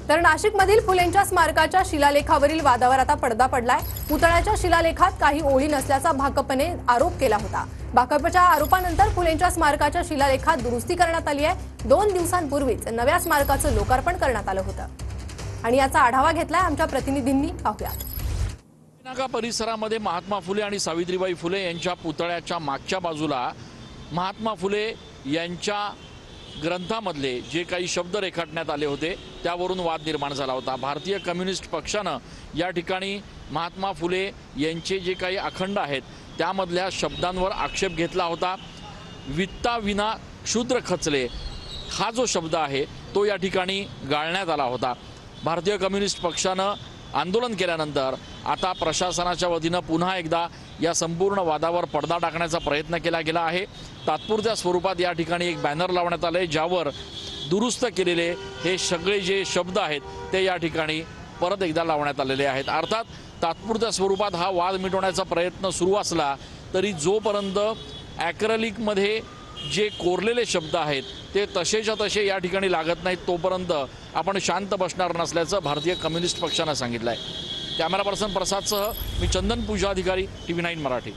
तर नाशिकमधील फुलेंच्या स्मारकाच्या शिलालेखावरील वादावर आता पडदा पडलाय। पुतळ्याच्या शिलालेखात काही ओळी नसल्याचा भाकपने आरोप केला होता। भाकपच्या आरोपानंतर फुलेंच्या स्मारकाच्या शिलालेखात दुरुस्ती करण्यात आली आहे। 2 दिवसांपूर्वीच नव्या स्मारकाचं लोकार्पण करण्यात आलं होतं आणि याचा आढावा घेतलाय आमच्या प्रतिनिधींनी। पाहूयात। नागा परिसरामध्ये महात्मा फुले आणि सावित्रीबाई फुले यांच्या पुतळ्याच्या मागच्या बाजूला महात्मा फुले यांच्या ग्रंथामधले जे काही शब्द रेखाटण्यात आले होते त्यावरून वाद निर्माण झाला होता। भारतीय कम्युनिस्ट पक्षानं या ठिकाणी महात्मा फुले यांचे जे काही अखंड आहेत त्यामधल्या शब्दांवर आक्षेप घेतला होता। वित्ता विना क्षुद्र खचले हा जो शब्द आहे तो या ठिकाणी गाळण्यात आला होता। भारतीय कम्युनिस्ट पक्षानं आंदोलन केल्यानंतर आता प्रशासनाच्या वतीनं पुन्हा एकदा या संपूर्ण वादावर पडदा टाकण्याचा प्रयत्न केला गेला आहे। तात्पुरत्या स्वरूपात या ठिकाणी एक बॅनर लावण्यात आले ज्यावर दुरुस्त केलेले हे सगळे जे शब्द आहेत ते या ठिकाणी परत एकदा लावण्यात आलेले आहेत। अर्थात तात्पुरत्या स्वरूपात हा वाद मिटवण्याचा प्रयत्न सुरू असला तरी जोपर्यंत ॲक्रेलिकमध्ये जे कोरलेले शब्द आहेत ते तसेच्या तसे या ठिकाणी लागत नाहीत तोपर्यंत आपण शांत बसणार नसल्याचं भारतीय कम्युनिस्ट पक्षानं सांगितलं आहे। कॅमेरा पर्सन प्रसादसह मी चंदन पूजा अधिकारी, TV9 मराठी।